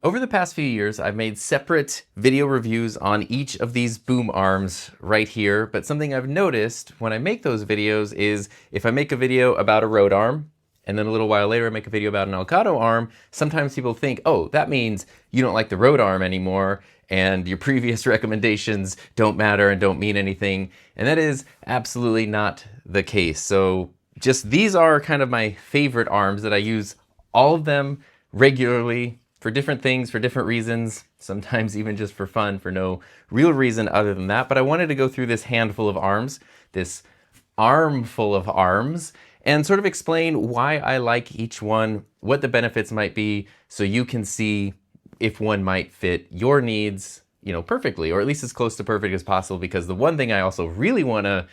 Over the past few years, I've made separate video reviews on each of these boom arms right here, but something I've noticed when I make those videos is if I make a video about a Rode arm, and then a little while later I make a video about an Elgato arm, sometimes people think, oh, that means you don't like the Rode arm anymore, and your previous recommendations don't matter and don't mean anything, and that is absolutely not the case. So just these are kind of my favorite arms that I use all of them regularly for different things, for different reasons, sometimes even just for fun, for no real reason other than that. But I wanted to go through this handful of arms, this armful of arms, and sort of explain why I like each one, what the benefits might be, so you can see if one might fit your needs, perfectly, or at least as close to perfect as possible. Because the one thing I also really want to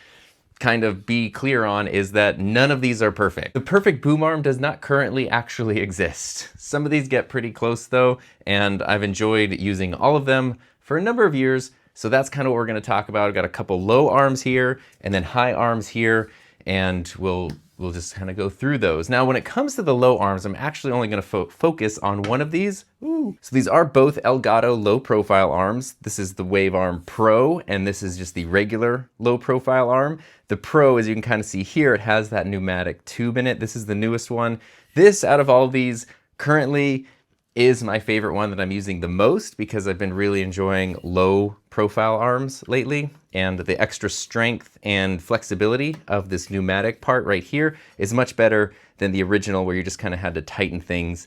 kind of be clear on is that none of these are perfect. The perfect boom arm does not currently actually exist. Some of these get pretty close though, and I've enjoyed using all of them for a number of years. So that's kind of what we're going to talk about. I've got a couple low arms here and then high arms here, and we'll just kind of go through those. Now, when it comes to the low arms, I'm actually only going to focus on one of these. Ooh. So these are both Elgato low profile arms. This is the Wave Arm Pro, and this is just the regular low profile arm. The Pro, as you can kind of see here, it has that pneumatic tube in it. This is the newest one. This, out of all of these, currently is my favorite one that I'm using the most because I've been really enjoying low profile arms lately, and the extra strength and flexibility of this pneumatic part right here is much better than the original where you just kind of had to tighten things.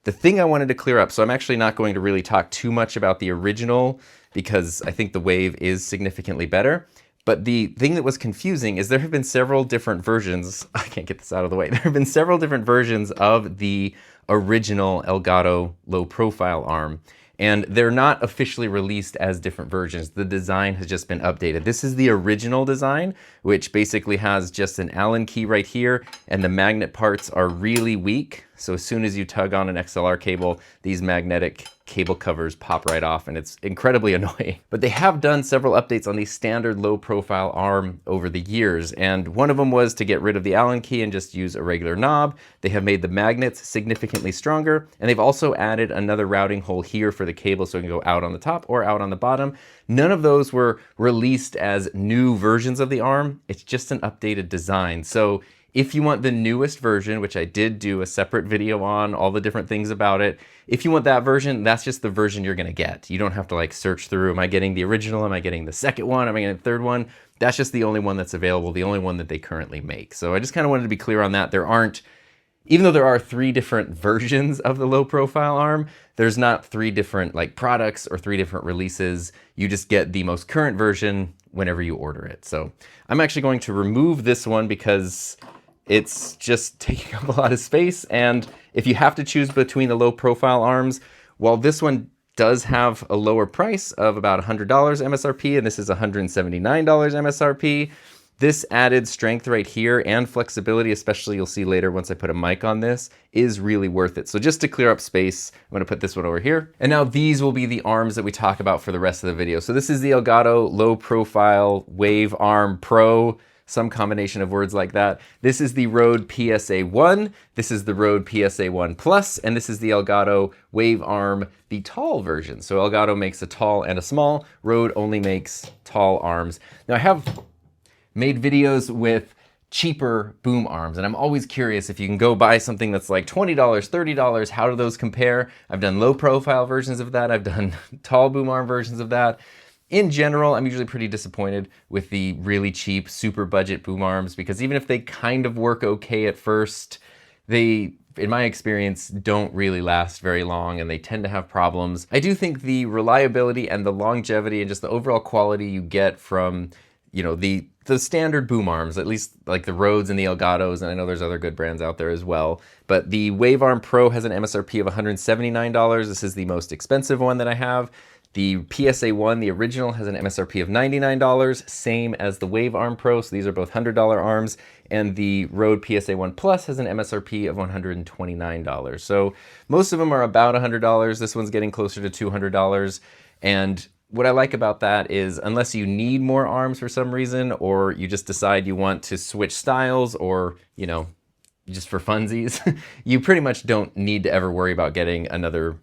The thing I wanted to clear up, so I'm actually not going to really talk too much about the original because I think the Wave is significantly better. But the thing that was confusing is there have been several different versions. I can't get this out of the way. There have been several different versions of the original Elgato low profile arm, and they're not officially released as different versions. The design has just been updated. This is the original design, which basically has just an Allen key right here, and the magnet parts are really weak. So as soon as you tug on an XLR cable, these magnetic cable covers pop right off, and it's incredibly annoying. But they have done several updates on the standard low profile arm over the years, and one of them was to get rid of the Allen key and just use a regular knob. They have made the magnets significantly stronger, and they've also added another routing hole here for the cable so it can go out on the top or out on the bottom. None of those were released as new versions of the arm. It's just an updated design. So if you want the newest version, which I did do a separate video on, all the different things about it, if you want that version, that's just the version you're gonna get. You don't have to like search through, am I getting the original? Am I getting the second one? Am I getting the third one? That's just the only one that's available, the only one that they currently make. So I just kind of wanted to be clear on that. There aren't, even though there are 3 different versions of the low profile arm, there's not 3 different like products or 3 different releases. You just get the most current version whenever you order it. So I'm actually going to remove this one because it's just taking up a lot of space, and if you have to choose between the low profile arms, while this one does have a lower price of about $100 MSRP, and this is $179 MSRP, this added strength right here and flexibility, especially you'll see later once I put a mic on this, is really worth it. So just to clear up space, I'm gonna put this one over here. And now these will be the arms that we talk about for the rest of the video. So this is the Elgato low profile Wave Arm Pro, some combination of words like that. This is the Rode PSA-1, this is the Rode PSA-1 Plus, and this is the Elgato Wave Arm, the tall version. So Elgato makes a tall and a small, Rode only makes tall arms. Now I have made videos with cheaper boom arms, and I'm always curious if you can go buy something that's like $20, $30, how do those compare? I've done low profile versions of that, I've done tall boom arm versions of that. In general, I'm usually pretty disappointed with the really cheap, super budget boom arms because even if they kind of work okay at first, they, in my experience, don't really last very long and they tend to have problems. I do think the reliability and the longevity and just the overall quality you get from, the standard boom arms, at least like the Rodes and the Elgatos, and I know there's other good brands out there as well, but the Wave Arm Pro has an MSRP of $179. This is the most expensive one that I have. The PSA-1, the original, has an MSRP of $99, same as the Wave Arm Pro, so these are both $100 arms, and the Rode PSA-1 Plus has an MSRP of $129. So most of them are about $100. This one's getting closer to $200, and what I like about that is unless you need more arms for some reason, or you just decide you want to switch styles, or just for funsies, you pretty much don't need to ever worry about getting another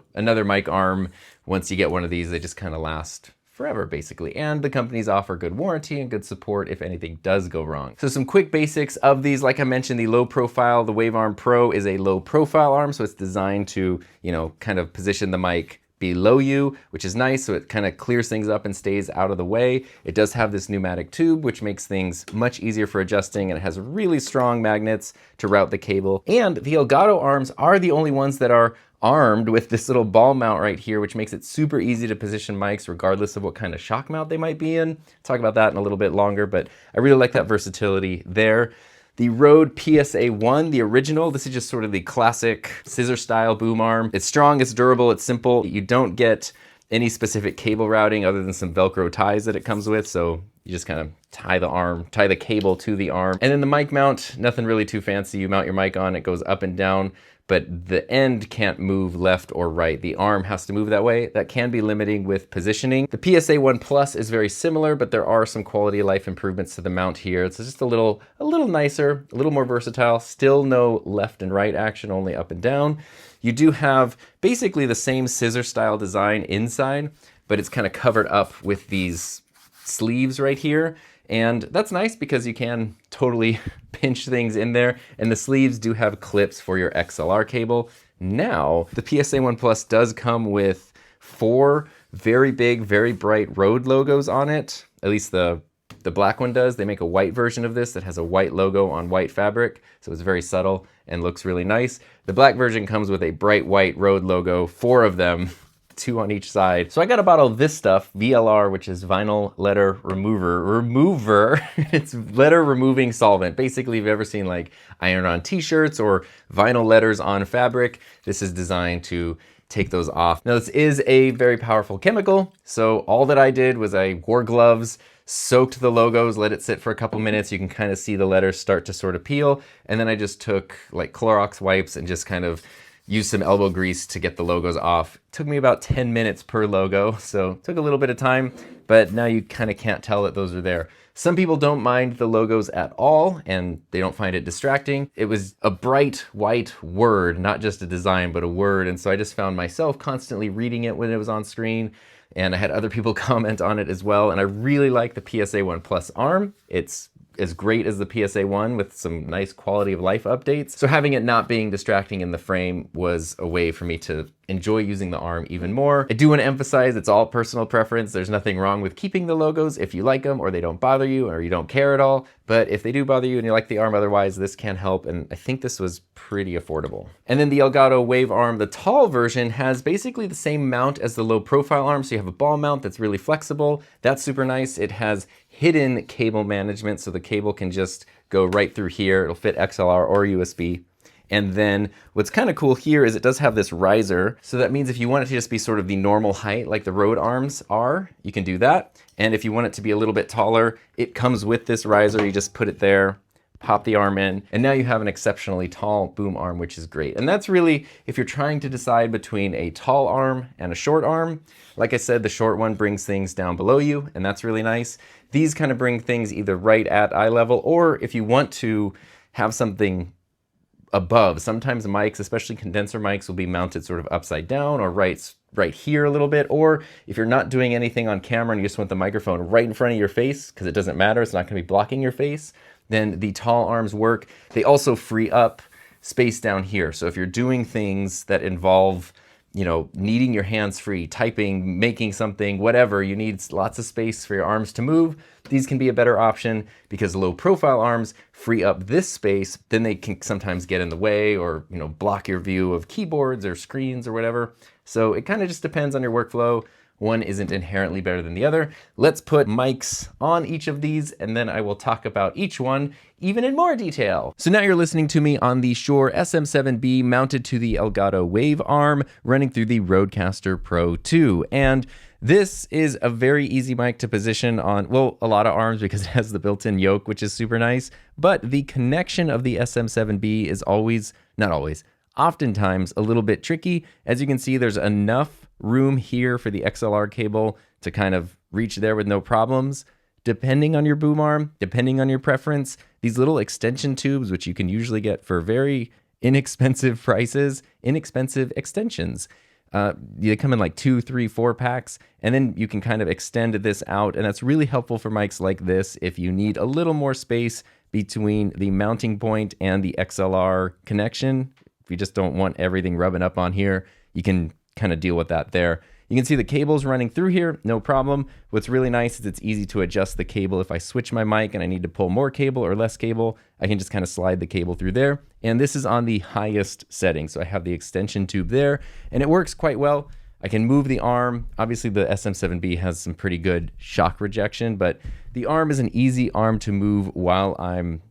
mic arm. Once you get one of these, they just kind of last forever, basically. And the companies offer good warranty and good support if anything does go wrong. So some quick basics of these. Like I mentioned, the low profile, the Wave Arm Pro is a low profile arm. So it's designed to, you know, kind of position the mic below you, which is nice. So it kind of clears things up and stays out of the way. It does have this pneumatic tube, which makes things much easier for adjusting, and it has really strong magnets to route the cable. And the Elgato arms are the only ones that are armed with this little ball mount right here, which makes it super easy to position mics regardless of what kind of shock mount they might be in. Talk about that in a little bit longer, but I really like that versatility there. The Rode PSA-1, the original, this is just sort of the classic scissor style boom arm. It's strong, it's durable, it's simple. You don't get any specific cable routing other than some Velcro ties that it comes with. So you just kind of tie the cable to the arm. And then the mic mount, nothing really too fancy. You mount your mic on, it goes up and down, but the end can't move left or right. The arm has to move that way. That can be limiting with positioning. The PSA-1 Plus is very similar, but there are some quality of life improvements to the mount here. It's just a little nicer, a little more versatile. Still no left and right action, only up and down. You do have basically the same scissor style design inside, but it's kind of covered up with these sleeves right here. And that's nice because you can totally pinch things in there. And the sleeves do have clips for your XLR cable. Now, the PSA-1 Plus does come with 4 very big, very bright Rode logos on it. At least the black one does. They make a white version of this that has a white logo on white fabric. So it's very subtle and looks really nice. The black version comes with a bright white Rode logo, 4 of them, 2 on each side. So I got a bottle of this stuff, VLR, which is vinyl letter remover. It's letter removing solvent. Basically, if you've ever seen like iron-on t-shirts or vinyl letters on fabric, this is designed to take those off. Now, this is a very powerful chemical. So all that I did was I wore gloves, soaked the logos, let it sit for a couple minutes. You can kind of see the letters start to sort of peel. And then I just took like Clorox wipes and just kind of used some elbow grease to get the logos off. It took me about 10 minutes per logo, so it took a little bit of time, but now you kind of can't tell that those are there. Some people don't mind the logos at all, and they don't find it distracting. It was a bright white word, not just a design, but a word, and so I just found myself constantly reading it when it was on screen, and I had other people comment on it as well, and I really like the PSA-1 Plus arm. It's as great as the PSA-1 with some nice quality of life updates. So having it not being distracting in the frame was a way for me to enjoy using the arm even more. I do want to emphasize it's all personal preference. There's nothing wrong with keeping the logos if you like them or they don't bother you or you don't care at all. But if they do bother you and you like the arm otherwise, this can help. And I think this was pretty affordable. And then the Elgato Wave Arm, the tall version, has basically the same mount as the low profile arm. So you have a ball mount that's really flexible. That's super nice. It has hidden cable management. So the cable can just go right through here. It'll fit XLR or USB. And then what's kind of cool here is it does have this riser. So that means if you want it to just be sort of the normal height like the Rode arms are, you can do that. And if you want it to be a little bit taller, it comes with this riser. You just put it there, pop the arm in, and now you have an exceptionally tall boom arm, which is great. And that's really, if you're trying to decide between a tall arm and a short arm, like I said, the short one brings things down below you, and that's really nice. These kind of bring things either right at eye level, or if you want to have something above. Sometimes mics, especially condenser mics, will be mounted sort of upside down or right here a little bit. Or if you're not doing anything on camera and you just want the microphone right in front of your face, because it doesn't matter, it's not going to be blocking your face, then the tall arms work. They also free up space down here. So if you're doing things that involve, you know, needing your hands free, typing, making something, whatever, you need lots of space for your arms to move. These can be a better option because low profile arms free up this space. Then they can sometimes get in the way or, you know, block your view of keyboards or screens or whatever. So it kind of just depends on your workflow. One isn't inherently better than the other. Let's put mics on each of these and then I will talk about each one even in more detail. So now you're listening to me on the Shure SM7B mounted to the Elgato Wave Arm running through the Rodecaster Pro 2. And this is a very easy mic to position on, well, a lot of arms because it has the built-in yoke, which is super nice. But the connection of the SM7B is always, not always, oftentimes a little bit tricky. As you can see, there's enough room here for the XLR cable to kind of reach there with no problems. depending on your boom arm, depending on your preference. These little extension tubes, which you can usually get for very inexpensive prices, inexpensive extensions. They come in like 2, 3, 4 packs, and then you can kind of extend this out, and that's really helpful for mics like this if you need a little more space between the mounting point and the XLR connection. If you just don't want everything rubbing up on here, you can kind of deal with that there. You can see the cables running through here, no problem. What's really nice is it's easy to adjust the cable. If I switch my mic and I need to pull more cable or less cable, I can just kind of slide the cable through there. And this is on the highest setting. So I have the extension tube there, and it works quite well. I can move the arm. Obviously the SM7B has some pretty good shock rejection, but the arm is an easy arm to move while I'm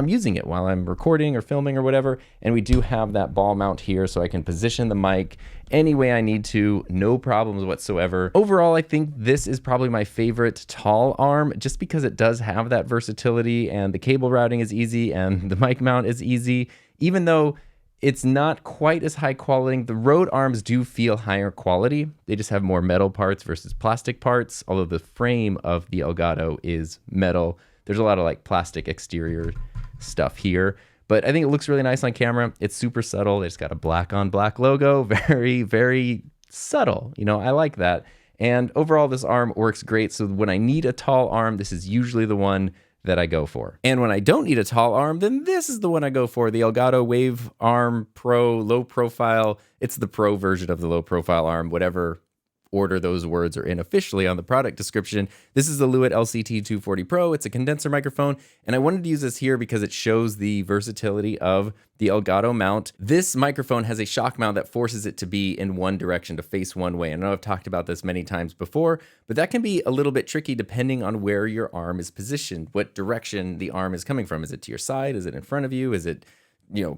using it, while I'm recording or filming or whatever. And we do have that ball mount here, so I can position the mic any way I need to, no problems whatsoever. Overall, I think this is probably my favorite tall arm, just because it does have that versatility, and the cable routing is easy and the mic mount is easy. Even though it's not quite as high quality, the Rode arms do feel higher quality. They just have more metal parts versus plastic parts, although the frame of the Elgato is metal. There's a lot of like plastic exterior stuff here, but I think it looks really nice on camera. It's super subtle. It's got a black on black logo, very, very subtle. You know, I like that. And overall, this arm works great. So when I need a tall arm, this is usually the one that I go for. And when I don't need a tall arm, then this is the one I go for, the Elgato Wave Arm Pro Low Profile. It's the pro version of the low profile arm, whatever order those words are in officially on the product description. This is the Lewitt LCT240 Pro. It's a condenser microphone, and I wanted to use this here because it shows the versatility of the Elgato mount. This microphone has a shock mount that forces it to be in one direction, to face one way. I know I've talked about this many times before, but that can be a little bit tricky depending on where your arm is positioned, what direction the arm is coming from. Is it to your side? Is it in front of you? Is it,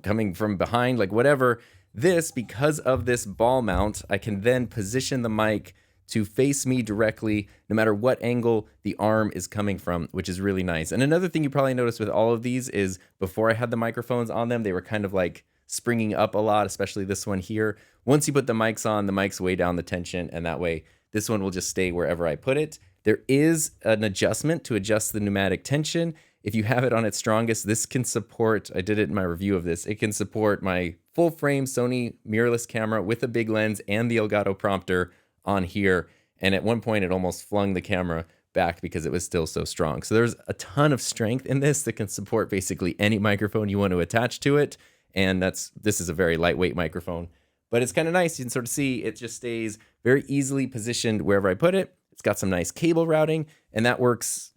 coming from behind? Like whatever. This, because of this ball mount, I can then position the mic to face me directly no matter what angle the arm is coming from, which is really nice. And another thing you probably noticed with all of these is before I had the microphones on them, they were kind of like springing up a lot, especially this one here. Once you put the mics on, the mics weigh down the tension, and that way this one will just stay wherever I put it. There is an adjustment to adjust the pneumatic tension. If you have it on its strongest, this can support, I did it in my review of this, it can support my full frame Sony mirrorless camera with a big lens and the Elgato prompter on here. And at one point it almost flung the camera back because it was still so strong. So there's a ton of strength in this that can support basically any microphone you want to attach to it. And this is a very lightweight microphone, but it's kind of nice. You can sort of see it just stays very easily positioned wherever I put it. It's got some nice cable routing, and that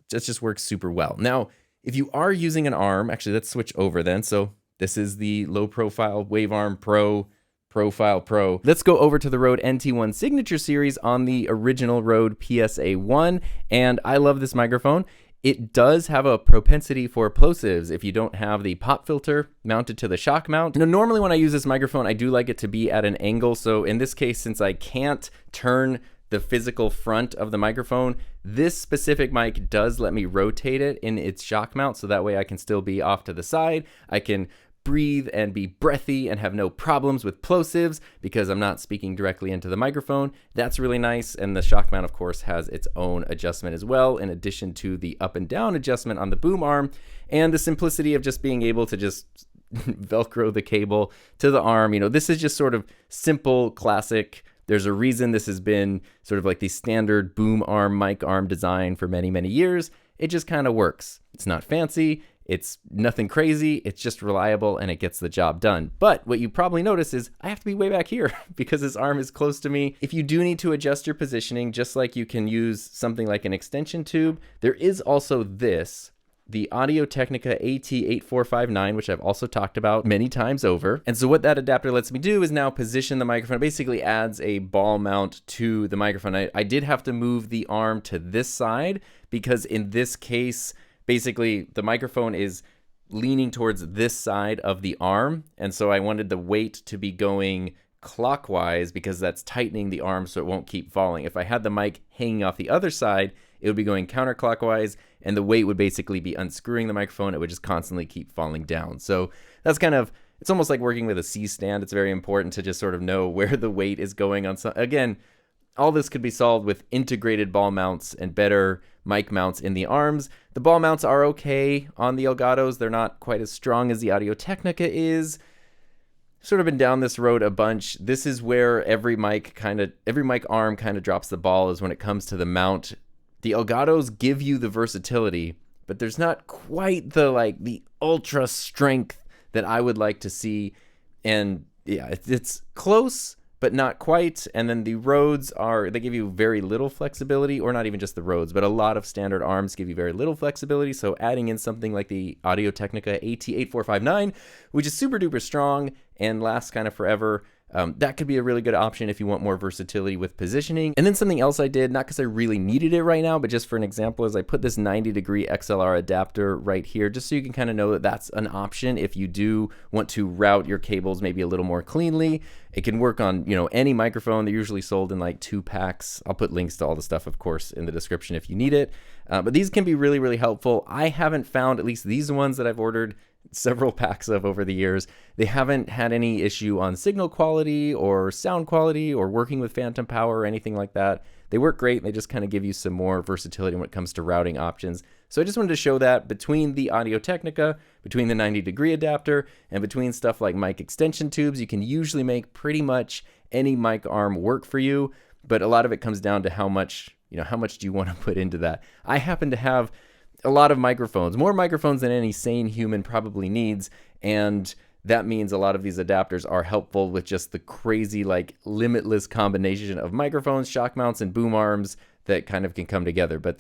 just works super well. Now, if you are using an arm, actually, let's switch over then. So this is the low profile Wave Arm Pro Profile Pro. Let's go over to the Rode NT1 Signature Series on the original Rode PSA-1, and I love this microphone. It does have a propensity for plosives if you don't have the pop filter mounted to the shock mount. Now, normally when I use this microphone, I do like it to be at an angle. So in this case, since I can't turn the physical front of the microphone, this specific mic does let me rotate it in its shock mount, so that way I can still be off to the side. I can breathe and be breathy and have no problems with plosives because I'm not speaking directly into the microphone. That's really nice. And the shock mount, of course, has its own adjustment as well, in addition to the up and down adjustment on the boom arm, and the simplicity of just being able to just Velcro the cable to the arm. This is just sort of simple, classic. There's a reason this has been sort of like the standard boom arm, mic arm design for many, many years. It just kind of works. It's not fancy. It's nothing crazy. It's just reliable, and it gets the job done. But what you probably notice is I have to be way back here because this arm is close to me. If you do need to adjust your positioning, just like you can use something like an extension tube, there is also this, the Audio-Technica AT8459, which I've also talked about many times over. And so what that adapter lets me do is now position the microphone. It basically adds a ball mount to the microphone. I did have to move the arm to this side because in this case, basically the microphone is leaning towards this side of the arm. And so I wanted the weight to be going clockwise because that's tightening the arm so it won't keep falling. If I had the mic hanging off the other side, it would be going counterclockwise, and the weight would basically be unscrewing the microphone. It would just constantly keep falling down. So that's it's almost like working with a C-stand. It's very important to just sort of know where the weight is going on. Again, all this could be solved with integrated ball mounts and better mic mounts in the arms. The ball mounts are okay on the Elgatos. They're not quite as strong as the Audio-Technica is. Sort of been down this road a bunch. This is where every mic arm kind of drops the ball, is when it comes to the mount. The Elgatos give you the versatility, but there's not quite the ultra strength that I would like to see. And yeah, it's close, but not quite. And then the Rhodes they give you very little flexibility, or not even just the Rhodes, but a lot of standard arms give you very little flexibility. So adding in something like the Audio-Technica AT8459, which is super duper strong and lasts kind of forever, that could be a really good option if you want more versatility with positioning. And then something else I did, not because I really needed it right now, but just for an example, is I put this 90-degree XLR adapter right here, just so you can kind of know that that's an option if you do want to route your cables maybe a little more cleanly. It can work on, any microphone. They're usually sold in like 2 packs. I'll put links to all the stuff, of course, in the description if you need it. But these can be really, really helpful. I haven't found, at least these ones that I've ordered several packs of over the years, they haven't had any issue on signal quality or sound quality or working with phantom power or anything like that. They work great. They just kind of give you some more versatility when it comes to routing options. So I just wanted to show that between the Audio-Technica, between the 90-degree adapter, and between stuff like mic extension tubes, you can usually make pretty much any mic arm work for you. But a lot of it comes down to how much do you want to put into that. I happen to have a lot of microphones, more microphones than any sane human probably needs, and that means a lot of these adapters are helpful with just the crazy, limitless combination of microphones, shock mounts, and boom arms that kind of can come together. But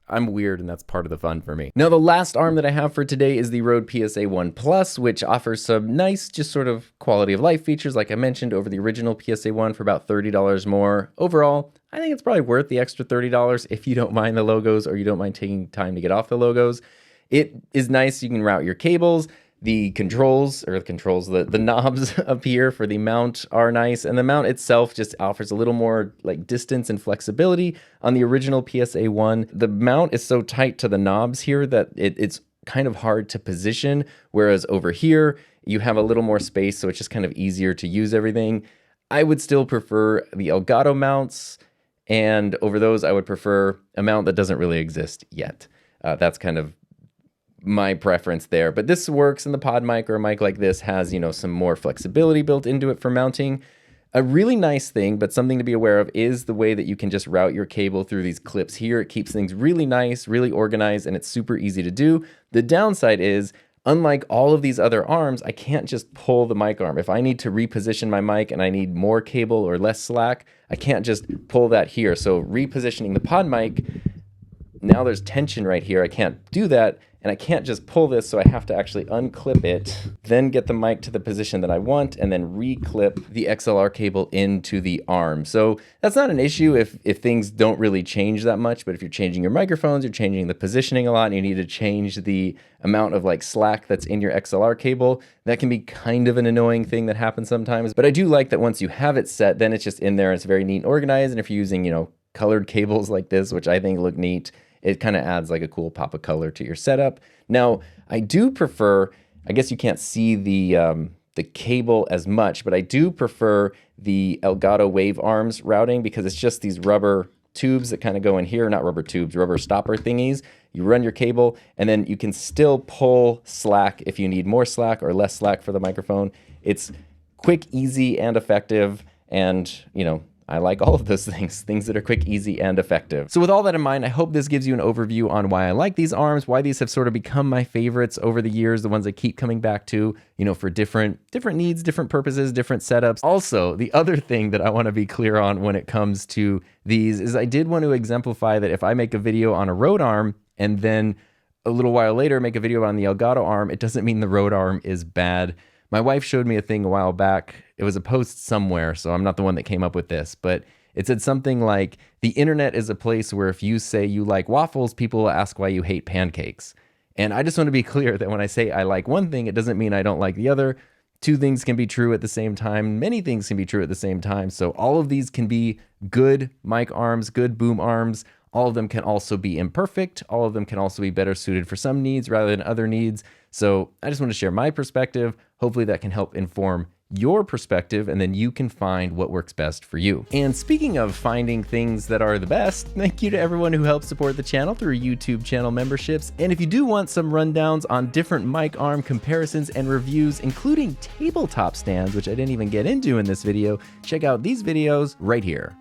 I'm weird, and that's part of the fun for me. Now, the last arm that I have for today is the Rode PSA-1 Plus, which offers some nice, just sort of quality of life features, like I mentioned, over the original PSA-1 for about $30 more. Overall, I think it's probably worth the extra $30 if you don't mind the logos or you don't mind taking time to get off the logos. It is nice. You can route your cables. The the knobs up here for the mount are nice, and the mount itself just offers a little more distance and flexibility. On the original PSA-1, the mount is so tight to the knobs here that it's kind of hard to position, whereas over here you have a little more space, so it's just kind of easier to use everything. I would still prefer the Elgato mounts, and over those I would prefer a mount that doesn't really exist yet. That's kind of my preference there, but this works, and the pod mic or a mic like this has, some more flexibility built into it for mounting. A really nice thing, but something to be aware of, is the way that you can just route your cable through these clips here. It keeps things really nice, really organized, and it's super easy to do. The downside is, unlike all of these other arms, I can't just pull the mic arm. If I need to reposition my mic and I need more cable or less slack, I can't just pull that here. So repositioning the pod mic, now there's tension right here. I can't do that. And I can't just pull this, so I have to actually unclip it, then get the mic to the position that I want, and then reclip the XLR cable into the arm. So that's not an issue if things don't really change that much, but if you're changing your microphones, you're changing the positioning a lot, and you need to change the amount of slack that's in your XLR cable, that can be kind of an annoying thing that happens sometimes. But I do like that once you have it set, then it's just in there, it's very neat and organized, and if you're using, colored cables like this, which I think look neat, it kind of adds a cool pop of color to your setup. Now, I do prefer, I guess you can't see the cable as much, but I do prefer the Elgato wave arms routing, because it's just these rubber tubes that kind of go in here, not rubber tubes, rubber stopper thingies. You run your cable, and then you can still pull slack if you need more slack or less slack for the microphone. It's quick, easy, and effective, and, I like all of those things that are quick, easy, and effective. So with all that in mind, I hope this gives you an overview on why I like these arms, why these have sort of become my favorites over the years, the ones I keep coming back to, for different needs, different purposes, different setups. Also, the other thing that I want to be clear on when it comes to these is I did want to exemplify that if I make a video on a Rode arm and then a little while later make a video on the Elgato arm, it doesn't mean the Rode arm is bad. My wife showed me a thing a while back. It was a post somewhere, so I'm not the one that came up with this, but it said something like, the internet is a place where if you say you like waffles, people will ask why you hate pancakes. And I just want to be clear that when I say I like one thing, it doesn't mean I don't like the other. Two things can be true at the same time. Many things can be true at the same time. So all of these can be good mic arms, good boom arms. All of them can also be imperfect. All of them can also be better suited for some needs rather than other needs. So I just want to share my perspective. Hopefully that can help inform your perspective, and then you can find what works best for you. And speaking of finding things that are the best, thank you to everyone who helps support the channel through YouTube channel memberships. And if you do want some rundowns on different mic arm comparisons and reviews, including tabletop stands, which I didn't even get into in this video, check out these videos right here.